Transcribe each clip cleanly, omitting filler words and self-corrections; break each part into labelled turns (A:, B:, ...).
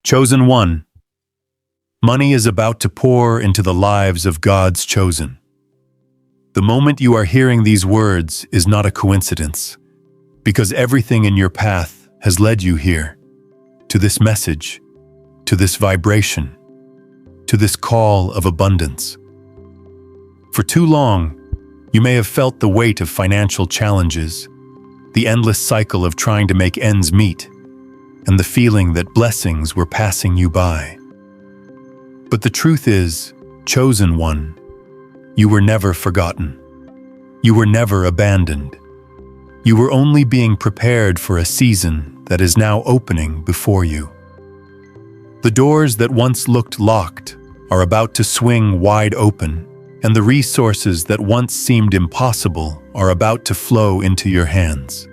A: Chosen one. Money is about to pour into the lives of God's chosen. The moment you are hearing these words is not a coincidence, because everything in your path has led you here, to this message, to this vibration, to this call of abundance. For too long, you may have felt the weight of financial challenges, the endless cycle of trying to make ends meet, and the feeling that blessings were passing you by. But the truth is, chosen one, you were never forgotten. You were never abandoned. You were only being prepared for a season that is now opening before you. The doors that once looked locked are about to swing wide open, and the resources that once seemed impossible are about to flow into your hands.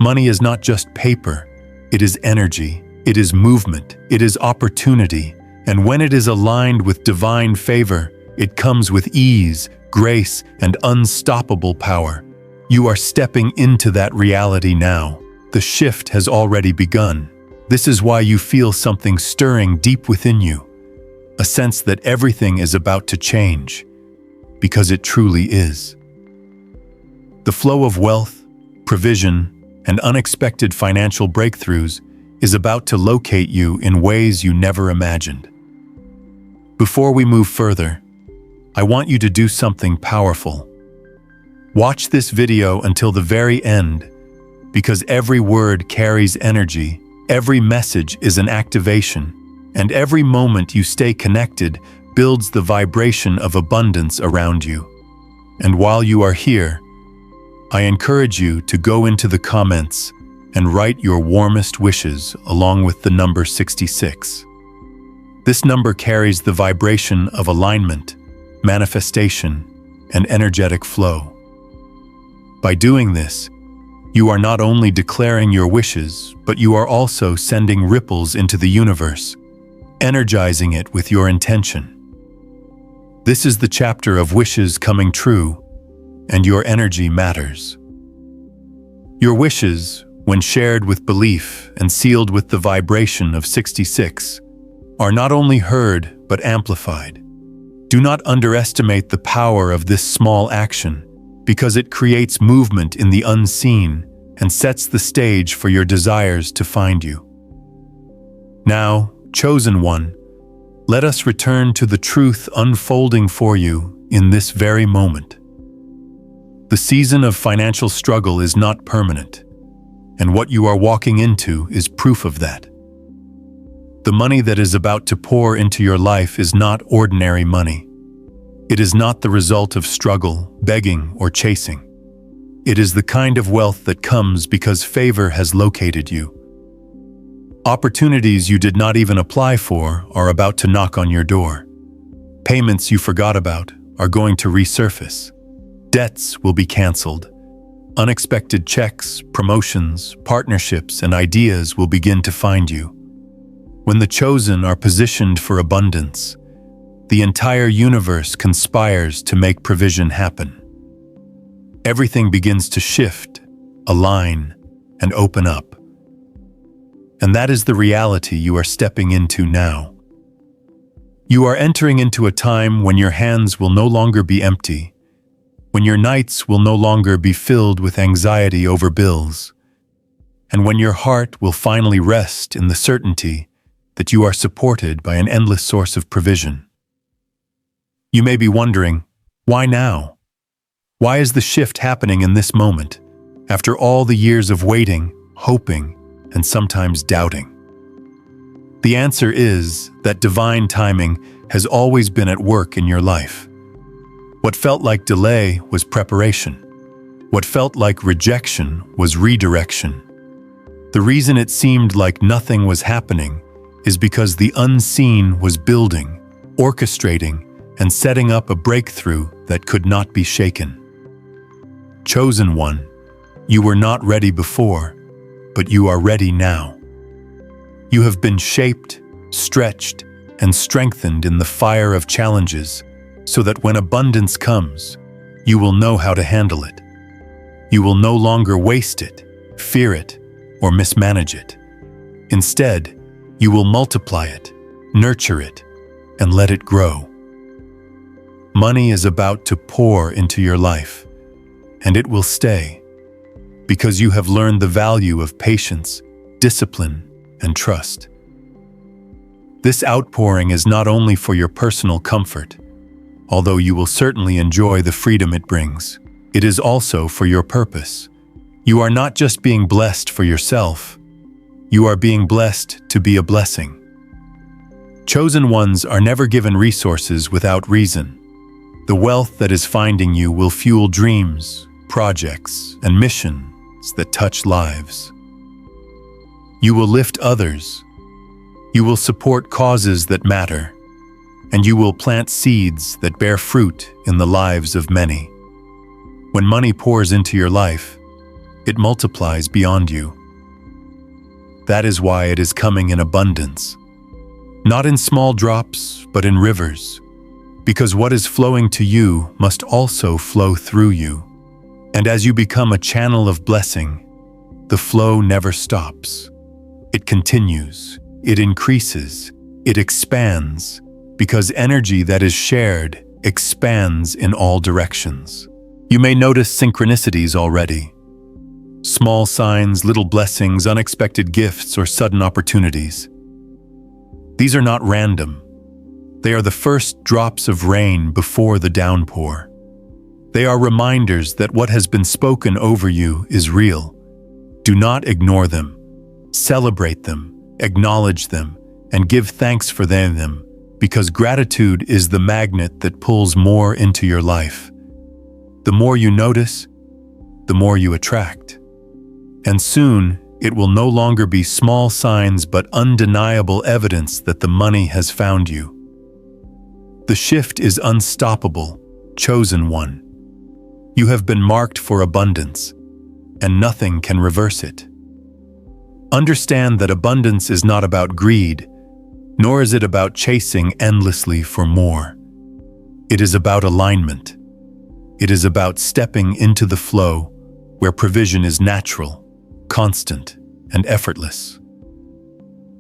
A: Money is not just paper, it is energy, it is movement, it is opportunity, and when it is aligned with divine favor, it comes with ease, grace, and unstoppable power. You are stepping into that reality now. The shift has already begun. This is why you feel something stirring deep within you, a sense that everything is about to change, because it truly is. The flow of wealth, provision, and unexpected financial breakthroughs is about to locate you in ways you never imagined. Before we move further, I want you to do something powerful. Watch this video until the very end, because every word carries energy, every message is an activation, and every moment you stay connected builds the vibration of abundance around you. And while you are here, I encourage you to go into the comments and write your warmest wishes along with the number 66. This number carries the vibration of alignment, manifestation, and energetic flow. By doing this, you are not only declaring your wishes, but you are also sending ripples into the universe, energizing it with your intention. This is the chapter of wishes coming true, and your energy matters. Your wishes, when shared with belief and sealed with the vibration of 66, are not only heard but amplified. Do not underestimate the power of this small action, because it creates movement in the unseen and sets the stage for your desires to find you. Now, chosen one, let us return to the truth unfolding for you in this very moment. The season of financial struggle is not permanent, and what you are walking into is proof of that. The money that is about to pour into your life is not ordinary money. It is not the result of struggle, begging, or chasing. It is the kind of wealth that comes because favor has located you. Opportunities you did not even apply for are about to knock on your door. Payments you forgot about are going to resurface. Debts will be canceled. Unexpected checks, promotions, partnerships, and ideas will begin to find you. When the chosen are positioned for abundance, the entire universe conspires to make provision happen. Everything begins to shift, align, and open up. And that is the reality you are stepping into now. You are entering into a time when your hands will no longer be empty, when your nights will no longer be filled with anxiety over bills, and when your heart will finally rest in the certainty that you are supported by an endless source of provision. You may be wondering, why now? Why is the shift happening in this moment, after all the years of waiting, hoping, and sometimes doubting? The answer is that divine timing has always been at work in your life. What felt like delay was preparation. What felt like rejection was redirection. The reason it seemed like nothing was happening is because the unseen was building, orchestrating, and setting up a breakthrough that could not be shaken. Chosen one, you were not ready before, but you are ready now. You have been shaped, stretched, and strengthened in the fire of challenges, so that when abundance comes, you will know how to handle it. You will no longer waste it, fear it, or mismanage it. Instead, You will multiply it, nurture it, and let it grow. Money is about to pour into your life, and it will stay, because you have learned the value of patience, discipline, and trust. This outpouring is not only for your personal comfort, although you will certainly enjoy the freedom it brings. It is also for your purpose. You are not just being blessed for yourself, you are being blessed to be a blessing. Chosen ones are never given resources without reason. The wealth that is finding you will fuel dreams, projects, and missions that touch lives. You will lift others. You will support causes that matter, and you will plant seeds that bear fruit in the lives of many. When money pours into your life, it multiplies beyond you. That is why it is coming in abundance, not in small drops, but in rivers, because what is flowing to you must also flow through you. And as you become a channel of blessing, the flow never stops. It continues, it increases, it expands, because energy that is shared expands in all directions. You may notice synchronicities already. Small signs, little blessings, unexpected gifts, or sudden opportunities. These are not random. They are the first drops of rain before the downpour. They are reminders that what has been spoken over you is real. Do not ignore them. Celebrate them, acknowledge them, and give thanks for them, because gratitude is the magnet that pulls more into your life. The more you notice, the more you attract. And soon, it will no longer be small signs but undeniable evidence that the money has found you. The shift is unstoppable, chosen one. You have been marked for abundance, and nothing can reverse it. Understand that abundance is not about greed, nor is it about chasing endlessly for more. It is about alignment. It is about stepping into the flow where provision is natural, constant, and effortless.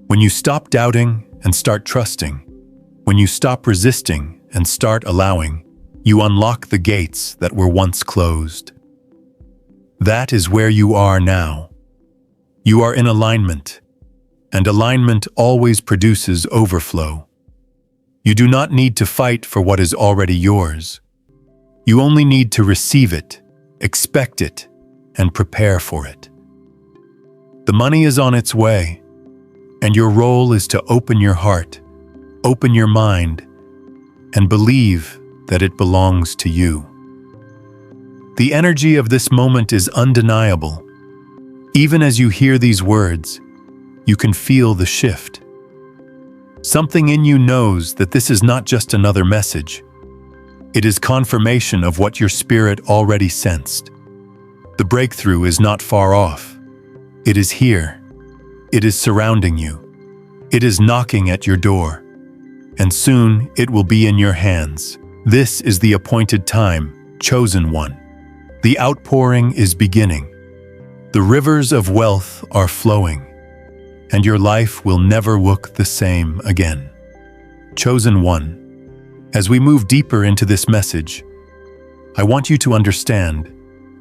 A: When you stop doubting and start trusting, when you stop resisting and start allowing, you unlock the gates that were once closed. That is where you are now. You are in alignment, and alignment always produces overflow. You do not need to fight for what is already yours. You only need to receive it, expect it, and prepare for it. The money is on its way, and your role is to open your heart, open your mind, and believe that it belongs to you. The energy of this moment is undeniable. Even as you hear these words, you can feel the shift. Something in you knows that this is not just another message. It is confirmation of what your spirit already sensed. The breakthrough is not far off. It is here. It is surrounding you. It is knocking at your door. And soon it will be in your hands. This is the appointed time, chosen one. The outpouring is beginning. The rivers of wealth are flowing, and your life will never look the same again. Chosen one, as we move deeper into this message, I want you to understand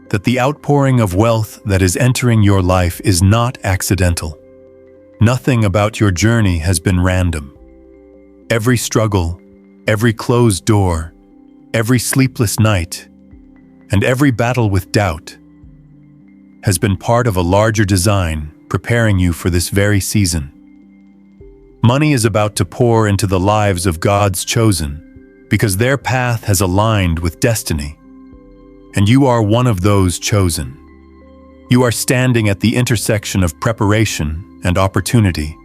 A: that the outpouring of wealth that is entering your life is not accidental. Nothing about your journey has been random. Every struggle, every closed door, every sleepless night, and every battle with doubt has been part of a larger design preparing you for this very season. Money is about to pour into the lives of God's chosen because their path has aligned with destiny, and you are one of those chosen. You are standing at the intersection of preparation and opportunity,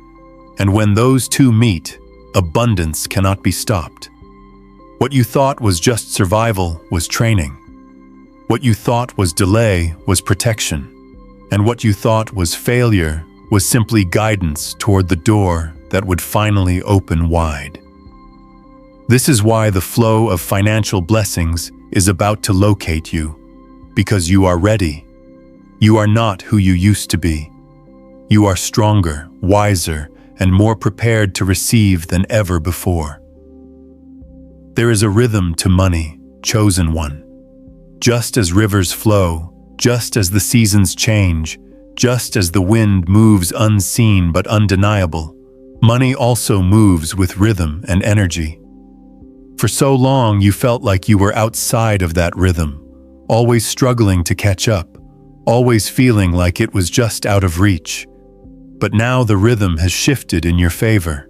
A: and when those two meet, abundance cannot be stopped. What you thought was just survival was training. What you thought was delay was protection. And what you thought was failure was simply guidance toward the door that would finally open wide. This is why the flow of financial blessings is about to locate you, because you are ready. You are not who you used to be. You are stronger, wiser, and more prepared to receive than ever before. There is a rhythm to money, chosen one. Just as rivers flow, just as the seasons change, just as the wind moves unseen but undeniable, money also moves with rhythm and energy. For so long you felt like you were outside of that rhythm, always struggling to catch up, always feeling like it was just out of reach. But now the rhythm has shifted in your favor.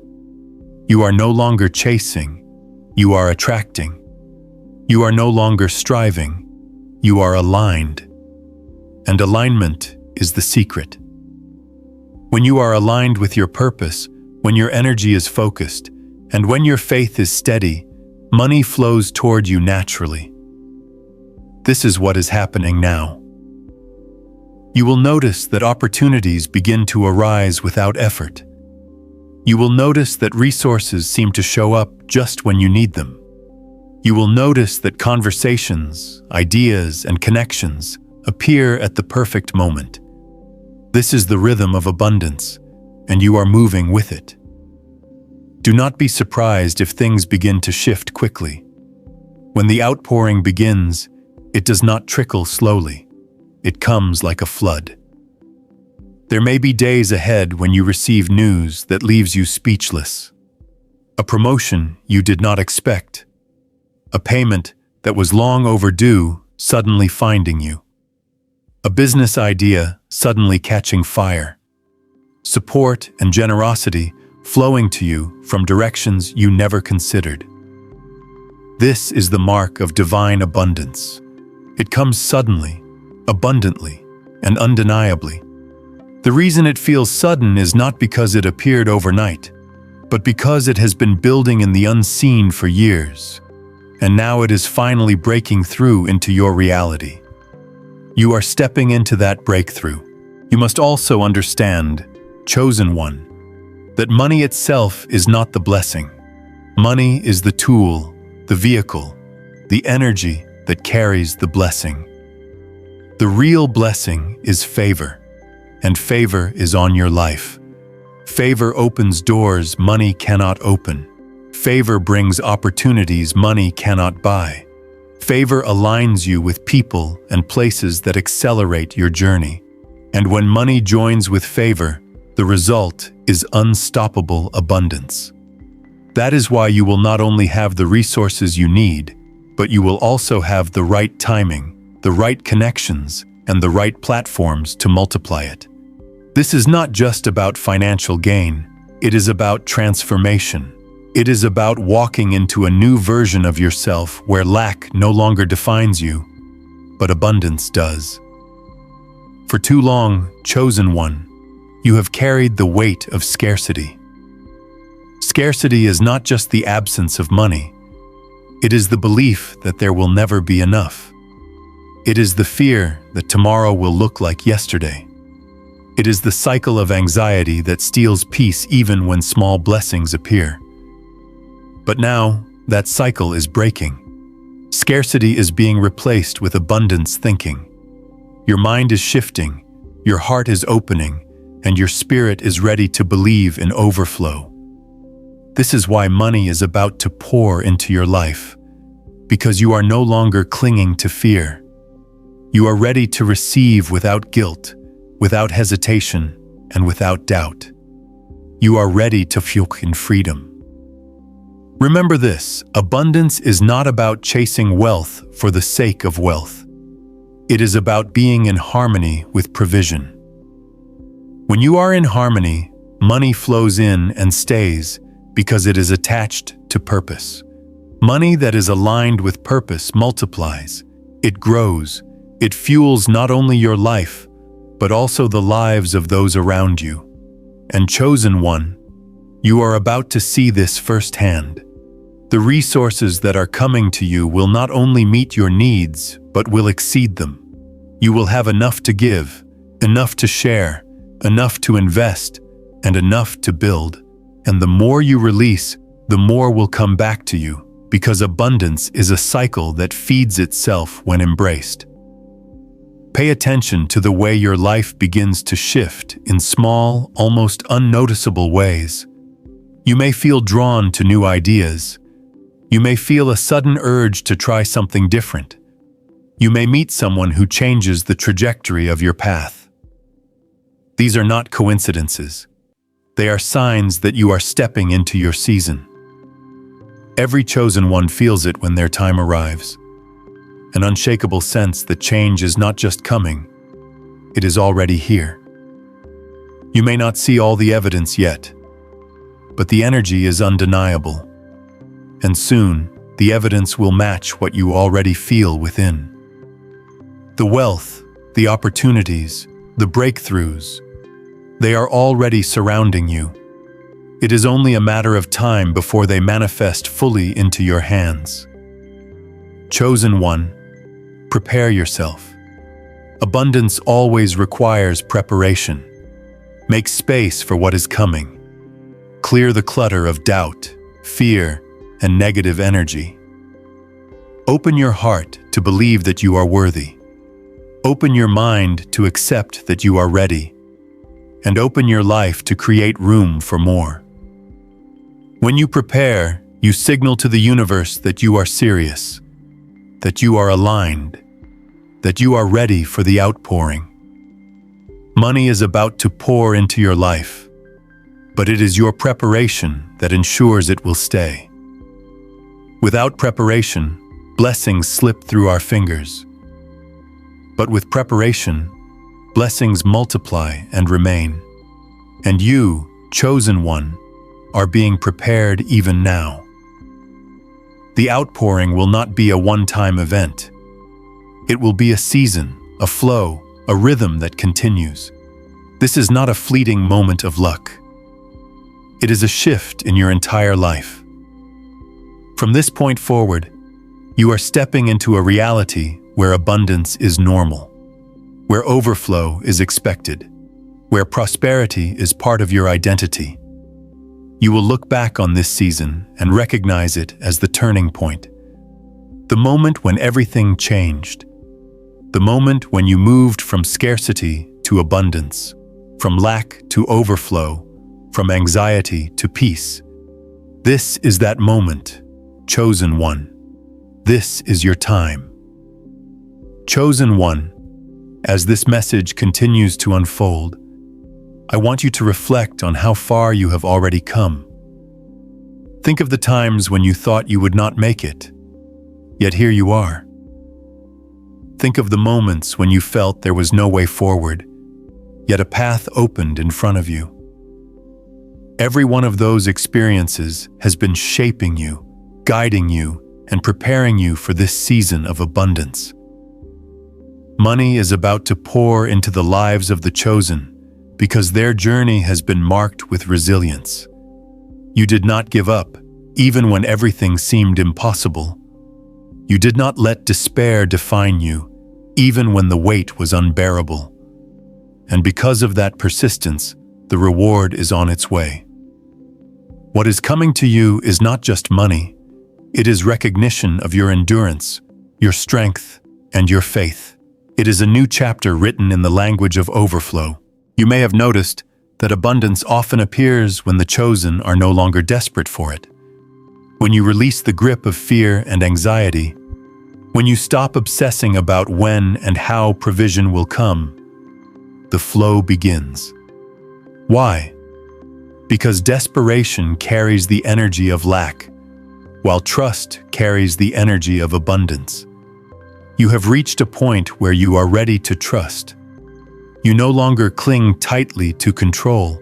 A: You are no longer chasing, you are attracting. You are no longer striving, you are aligned. And alignment is the secret. When you are aligned with your purpose, when your energy is focused, and when your faith is steady, money flows toward you naturally. This is what is happening now. You will notice that opportunities begin to arise without effort. You will notice that resources seem to show up just when you need them. You will notice that conversations, ideas, and connections appear at the perfect moment. This is the rhythm of abundance, and you are moving with it. Do not be surprised if things begin to shift quickly. When the outpouring begins, it does not trickle slowly. It comes like a flood. There may be days ahead when you receive news that leaves you speechless. A promotion you did not expect. A payment that was long overdue suddenly finding you. A business idea suddenly catching fire. Support and generosity flowing to you from directions you never considered. This is the mark of divine abundance. It comes suddenly, abundantly, and undeniably. The reason it feels sudden is not because it appeared overnight, but because it has been building in the unseen for years, and now it is finally breaking through into your reality. You are stepping into that breakthrough. You must also understand, chosen one, that money itself is not the blessing. Money is the tool, the vehicle, the energy that carries the blessing. The real blessing is favor, and favor is on your life. Favor opens doors money cannot open. Favor brings opportunities money cannot buy. Favor aligns you with people and places that accelerate your journey. And when money joins with favor, the result is unstoppable abundance. That is why you will not only have the resources you need, but you will also have the right timing, the right connections, and the right platforms to multiply it. This is not just about financial gain, it is about transformation. It is about walking into a new version of yourself where lack no longer defines you, but abundance does. For too long, chosen one, you have carried the weight of scarcity. Scarcity is not just the absence of money. It is the belief that there will never be enough. It is the fear that tomorrow will look like yesterday. It is the cycle of anxiety that steals peace even when small blessings appear. But now, that cycle is breaking. Scarcity is being replaced with abundance thinking. Your mind is shifting, your heart is opening, and your spirit is ready to believe in overflow. This is why money is about to pour into your life, because you are no longer clinging to fear. You are ready to receive without guilt, without hesitation, and without doubt. You are ready to feel in freedom. Remember this, abundance is not about chasing wealth for the sake of wealth. It is about being in harmony with provision. When you are in harmony, money flows in and stays because it is attached to purpose. Money that is aligned with purpose multiplies. It grows. It fuels not only your life, but also the lives of those around you. And chosen one, you are about to see this firsthand. The resources that are coming to you will not only meet your needs, but will exceed them. You will have enough to give, enough to share, enough to invest, and enough to build. And the more you release, the more will come back to you, because abundance is a cycle that feeds itself when embraced. Pay attention to the way your life begins to shift in small, almost unnoticeable ways. You may feel drawn to new ideas. You may feel a sudden urge to try something different. You may meet someone who changes the trajectory of your path. These are not coincidences. They are signs that you are stepping into your season. Every chosen one feels it when their time arrives. An unshakable sense that change is not just coming, it is already here. You may not see all the evidence yet, but the energy is undeniable. And soon, the evidence will match what you already feel within. The wealth, the opportunities, the breakthroughs, they are already surrounding you. It is only a matter of time before they manifest fully into your hands. Chosen one, prepare yourself. Abundance always requires preparation. Make space for what is coming. Clear the clutter of doubt, fear, and negative energy. Open your heart to believe that you are worthy. Open your mind to accept that you are ready. And open your life to create room for more. When you prepare, you signal to the universe that you are serious, that you are aligned, that you are ready for the outpouring. Money is about to pour into your life, but it is your preparation that ensures it will stay. Without preparation, blessings slip through our fingers. But with preparation, blessings multiply and remain. And you, chosen one, are being prepared even now. The outpouring will not be a one-time event. It will be a season, a flow, a rhythm that continues. This is not a fleeting moment of luck. It is a shift in your entire life. From this point forward, you are stepping into a reality where abundance is normal, where overflow is expected, where prosperity is part of your identity. You will look back on this season and recognize it as the turning point, the moment when everything changed, the moment when you moved from scarcity to abundance, from lack to overflow, from anxiety to peace. This is that moment, chosen one. This is your time. Chosen one, as this message continues to unfold, I want you to reflect on how far you have already come. Think of the times when you thought you would not make it, yet here you are. Think of the moments when you felt there was no way forward, yet a path opened in front of you. Every one of those experiences has been shaping you, guiding you, and preparing you for this season of abundance. Money is about to pour into the lives of the chosen because their journey has been marked with resilience. You did not give up, even when everything seemed impossible. You did not let despair define you, even when the weight was unbearable. And because of that persistence, the reward is on its way. What is coming to you is not just money. It is recognition of your endurance, your strength, and your faith. It is a new chapter written in the language of overflow. You may have noticed that abundance often appears when the chosen are no longer desperate for it. When you release the grip of fear and anxiety, when you stop obsessing about when and how provision will come, the flow begins. Why? Because desperation carries the energy of lack, while trust carries the energy of abundance. You have reached a point where you are ready to trust. You no longer cling tightly to control,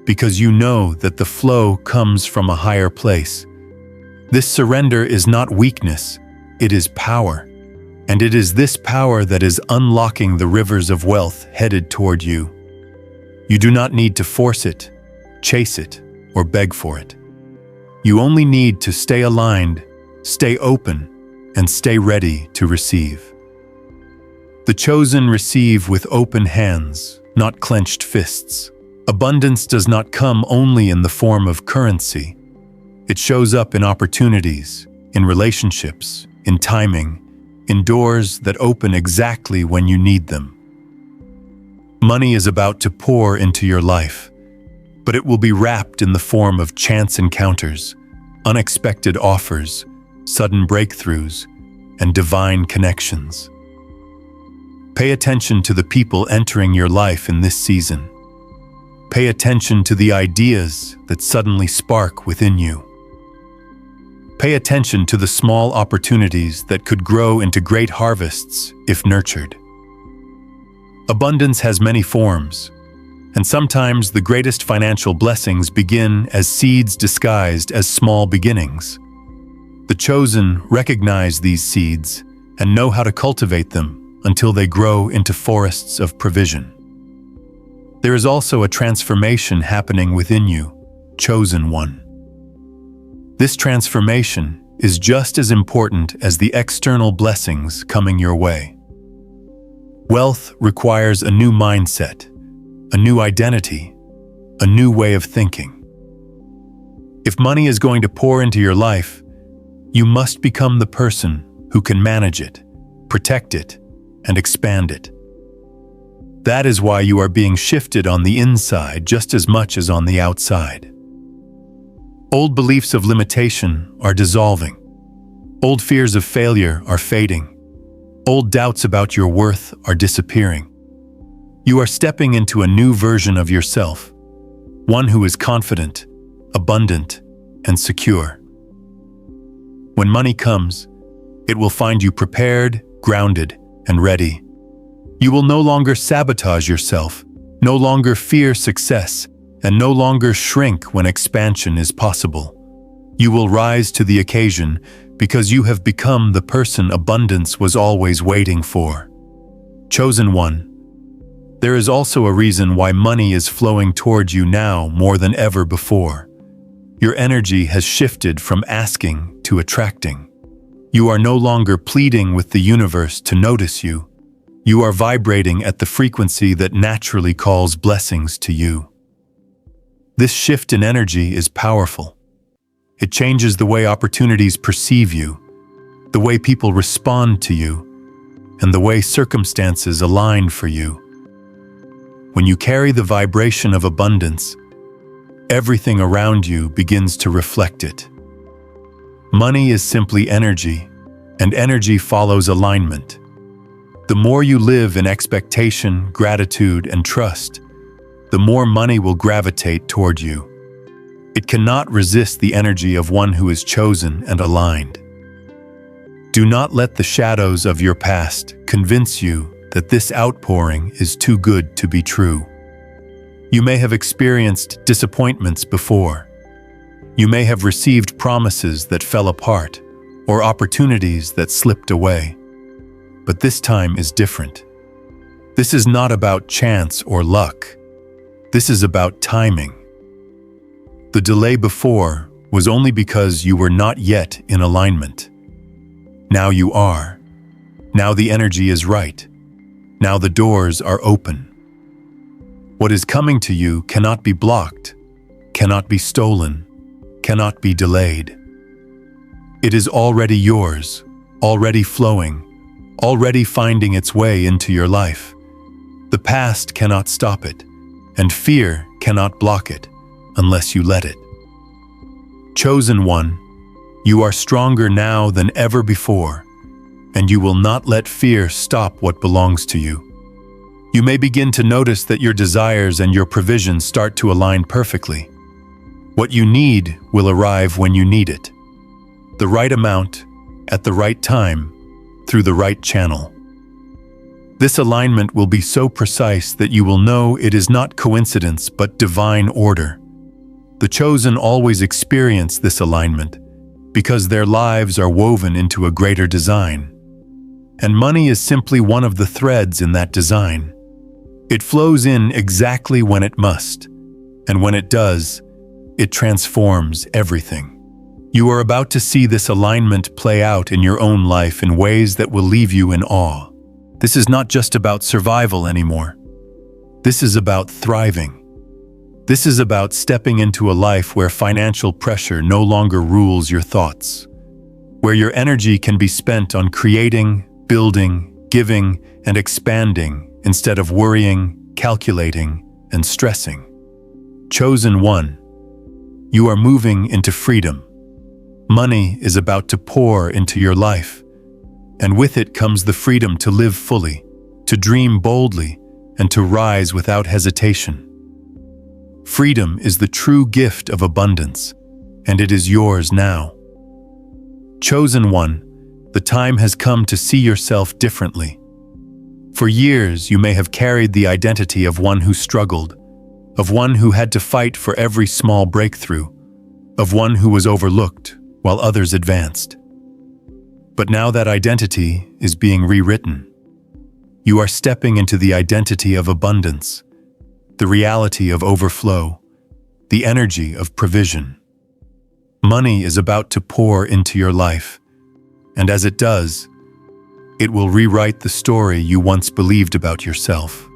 A: because you know that the flow comes from a higher place. This surrender is not weakness, it is power. And it is this power that is unlocking the rivers of wealth headed toward you. You do not need to force it, chase it, or beg for it. You only need to stay aligned, stay open, and stay ready to receive. The chosen receive with open hands, not clenched fists. Abundance does not come only in the form of currency. It shows up in opportunities, in relationships, in timing, in doors that open exactly when you need them. Money is about to pour into your life, but it will be wrapped in the form of chance encounters, unexpected offers, sudden breakthroughs, and divine connections. Pay attention to the people entering your life in this season. Pay attention to the ideas that suddenly spark within you. Pay attention to the small opportunities that could grow into great harvests if nurtured. Abundance has many forms, and sometimes the greatest financial blessings begin as seeds disguised as small beginnings. The chosen recognize these seeds and know how to cultivate them until they grow into forests of provision. There is also a transformation happening within you, chosen one. This transformation is just as important as the external blessings coming your way. Wealth requires a new mindset, a new identity, a new way of thinking. If money is going to pour into your life, you must become the person who can manage it, protect it, and expand it. That is why you are being shifted on the inside just as much as on the outside. Old beliefs of limitation are dissolving. Old fears of failure are fading. Old doubts about your worth are disappearing. You are stepping into a new version of yourself, one who is confident, abundant, and secure. When money comes, it will find you prepared, grounded, and ready. You will no longer sabotage yourself, no longer fear success, and no longer shrink when expansion is possible. You will rise to the occasion because you have become the person abundance was always waiting for. Chosen one, there is also a reason why money is flowing toward you now more than ever before. Your energy has shifted from asking to attracting. You are no longer pleading with the universe to notice you. You are vibrating at the frequency that naturally calls blessings to you. This shift in energy is powerful. It changes the way opportunities perceive you, the way people respond to you, and the way circumstances align for you. When you carry the vibration of abundance, everything around you begins to reflect it. Money is simply energy, and energy follows alignment. The more you live in expectation, gratitude, and trust, the more money will gravitate toward you. It cannot resist the energy of one who is chosen and aligned. Do not let the shadows of your past convince you that this outpouring is too good to be true. You may have experienced disappointments before. You may have received promises that fell apart or opportunities that slipped away. But this time is different. This is not about chance or luck. This is about timing. The delay before was only because you were not yet in alignment. Now you are. Now the energy is right. Now the doors are open. What is coming to you cannot be blocked, cannot be stolen, cannot be delayed. It is already yours, already flowing, already finding its way into your life. The past cannot stop it, and fear cannot block it unless you let it. Chosen one, you are stronger now than ever before, and you will not let fear stop what belongs to you. You may begin to notice that your desires and your provisions start to align perfectly. What you need will arrive when you need it. The right amount, at the right time, through the right channel. This alignment will be so precise that you will know it is not coincidence but divine order. The chosen always experience this alignment because their lives are woven into a greater design. And money is simply one of the threads in that design. It flows in exactly when it must, and when it does, it transforms everything. You are about to see this alignment play out in your own life in ways that will leave you in awe. This is not just about survival anymore. This is about thriving. This is about stepping into a life where financial pressure no longer rules your thoughts, where your energy can be spent on creating, building, giving, and expanding instead of worrying, calculating, and stressing. Chosen one, you are moving into freedom. Money is about to pour into your life, and with it comes the freedom to live fully, to dream boldly, and to rise without hesitation. Freedom is the true gift of abundance, and it is yours now. Chosen one, the time has come to see yourself differently. For years, you may have carried the identity of one who struggled, of one who had to fight for every small breakthrough, of one who was overlooked while others advanced. But now that identity is being rewritten. You are stepping into the identity of abundance, the reality of overflow, the energy of provision. Money is about to pour into your life, and as it does, it will rewrite the story you once believed about yourself.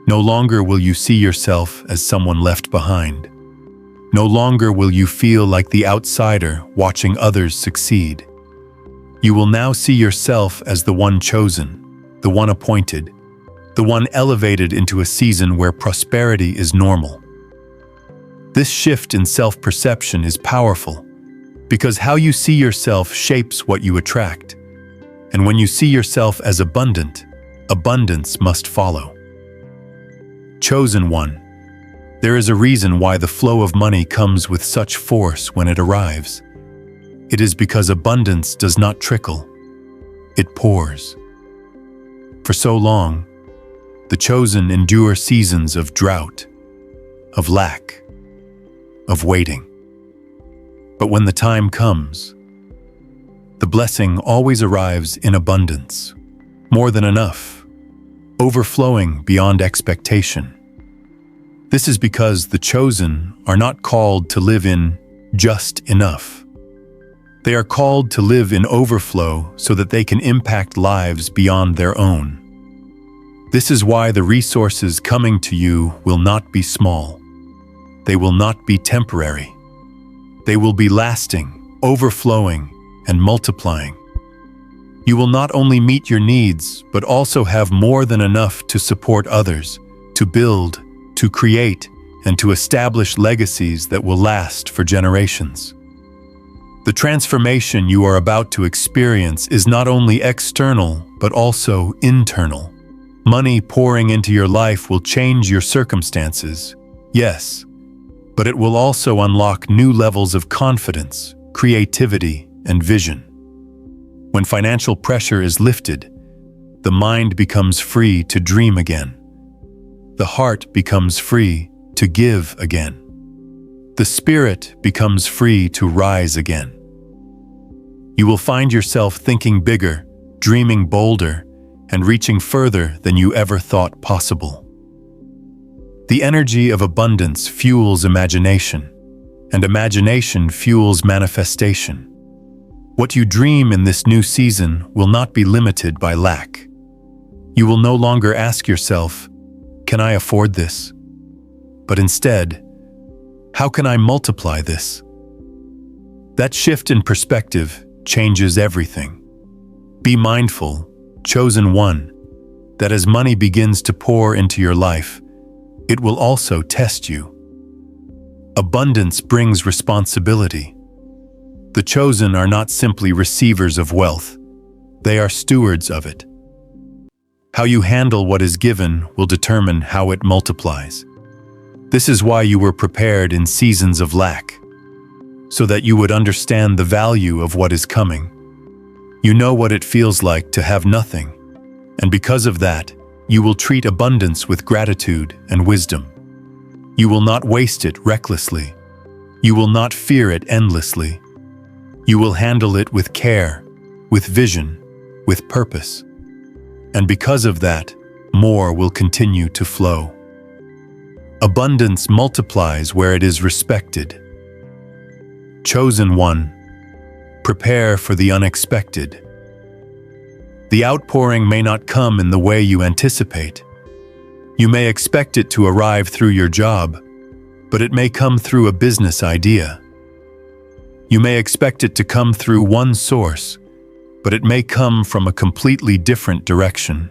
A: No longer will you see yourself as someone left behind. No longer will you feel like the outsider watching others succeed. You will now see yourself as the one chosen, the one appointed, the one elevated into a season where prosperity is normal. This shift in self-perception is powerful because how you see yourself shapes what you attract. And when you see yourself as abundant, abundance must follow. Chosen one, there is a reason why the flow of money comes with such force when it arrives. It is because abundance does not trickle, it pours. For so long, the chosen endure seasons of drought, of lack, of waiting. But when the time comes, the blessing always arrives in abundance, more than enough, overflowing beyond expectation. This is because the chosen are not called to live in just enough. They are called to live in overflow so that they can impact lives beyond their own. This is why the resources coming to you will not be small. They will not be temporary. They will be lasting, overflowing, and multiplying. You will not only meet your needs, but also have more than enough to support others, to build, to create, and to establish legacies that will last for generations. The transformation you are about to experience is not only external, but also internal. Money pouring into your life will change your circumstances, yes, but it will also unlock new levels of confidence, creativity, and vision. When financial pressure is lifted, the mind becomes free to dream again. The heart becomes free to give again. The spirit becomes free to rise again. You will find yourself thinking bigger, dreaming bolder, and reaching further than you ever thought possible. The energy of abundance fuels imagination, and imagination fuels manifestation. What you dream in this new season will not be limited by lack. You will no longer ask yourself, "Can I afford this?" But instead, "How can I multiply this?" That shift in perspective changes everything. Be mindful, chosen one, that as money begins to pour into your life, it will also test you. Abundance brings responsibility. The chosen are not simply receivers of wealth, they are stewards of it. How you handle what is given will determine how it multiplies. This is why you were prepared in seasons of lack, so that you would understand the value of what is coming. You know what it feels like to have nothing, and because of that, you will treat abundance with gratitude and wisdom. You will not waste it recklessly. You will not fear it endlessly. You will handle it with care, with vision, with purpose. And because of that, more will continue to flow. Abundance multiplies where it is respected. Chosen one, prepare for the unexpected. The outpouring may not come in the way you anticipate. You may expect it to arrive through your job, but it may come through a business idea. You may expect it to come through one source, but it may come from a completely different direction.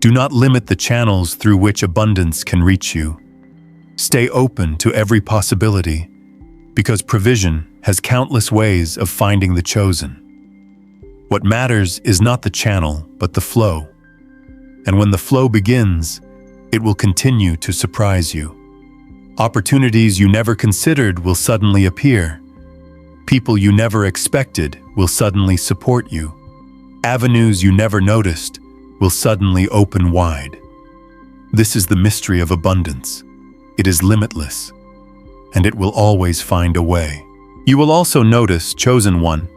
A: Do not limit the channels through which abundance can reach you. Stay open to every possibility, because provision has countless ways of finding the chosen. What matters is not the channel, but the flow. And when the flow begins, it will continue to surprise you. Opportunities you never considered will suddenly appear. People you never expected will suddenly support you. Avenues you never noticed will suddenly open wide. This is the mystery of abundance. It is limitless, and it will always find a way. You will also notice, chosen one,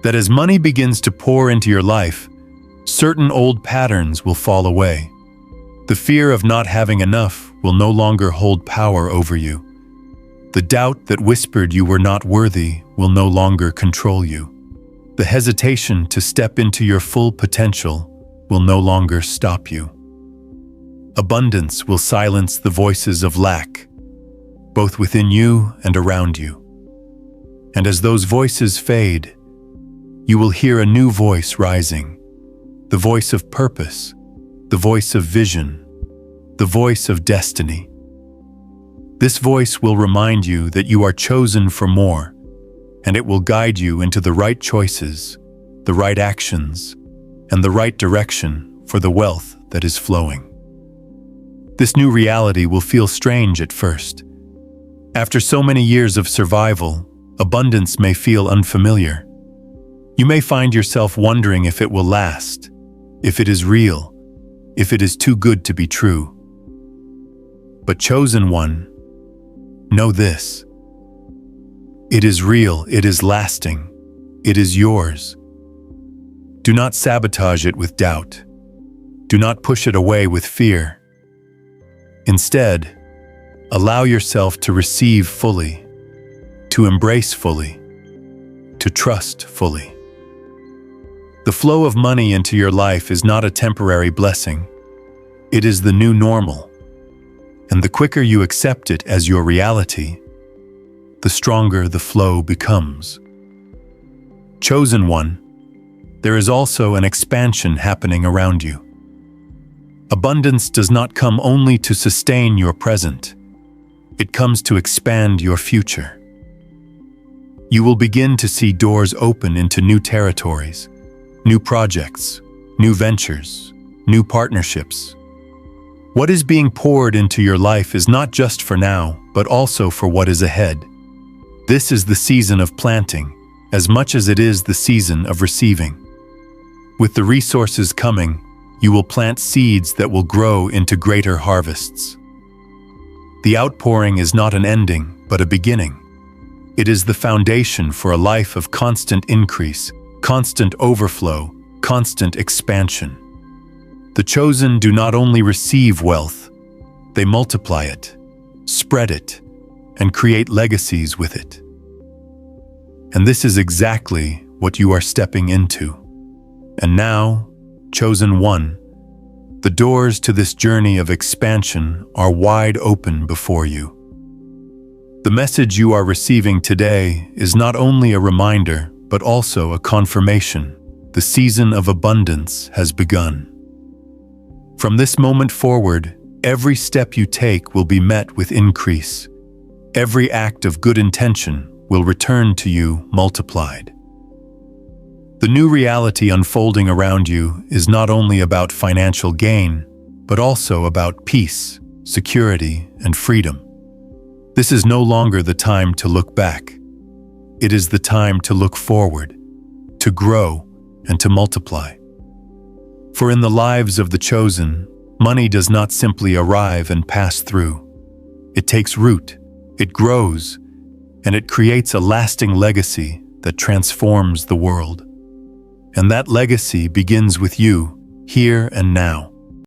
A: that as money begins to pour into your life, certain old patterns will fall away. The fear of not having enough will no longer hold power over you. The doubt that whispered you were not worthy will no longer control you. The hesitation to step into your full potential will no longer stop you. Abundance will silence the voices of lack, both within you and around you. And as those voices fade, you will hear a new voice rising, the voice of purpose, the voice of vision, the voice of destiny. This voice will remind you that you are chosen for more, and it will guide you into the right choices, the right actions, and the right direction for the wealth that is flowing. This new reality will feel strange at first. After so many years of survival, abundance may feel unfamiliar. You may find yourself wondering if it will last, if it is real, if it is too good to be true. But chosen one, know this. It is real, it is lasting, it is yours. Do not sabotage it with doubt. Do not push it away with fear. Instead, allow yourself to receive fully, to embrace fully, to trust fully. The flow of money into your life is not a temporary blessing. It is the new normal. And the quicker you accept it as your reality, the stronger the flow becomes. Chosen one, there is also an expansion happening around you. Abundance does not come only to sustain your present. It comes to expand your future. You will begin to see doors open into new territories, new projects, new ventures, new partnerships. What is being poured into your life is not just for now, but also for what is ahead. This is the season of planting, as much as it is the season of receiving. With the resources coming, you will plant seeds that will grow into greater harvests. The outpouring is not an ending, but a beginning. It is the foundation for a life of constant increase, constant overflow, constant expansion. The chosen do not only receive wealth, they multiply it, spread it, and create legacies with it. And this is exactly what you are stepping into. And now, chosen one, the doors to this journey of expansion are wide open before you. The message you are receiving today is not only a reminder, but also a confirmation. The season of abundance has begun. From this moment forward, every step you take will be met with increase. Every act of good intention will return to you multiplied. The new reality unfolding around you is not only about financial gain, but also about peace, security, and freedom. This is no longer the time to look back. It is the time to look forward, to grow, and to multiply. For in the lives of the chosen, money does not simply arrive and pass through. It takes root, it grows, and it creates a lasting legacy that transforms the world. And that legacy begins with you, here and now.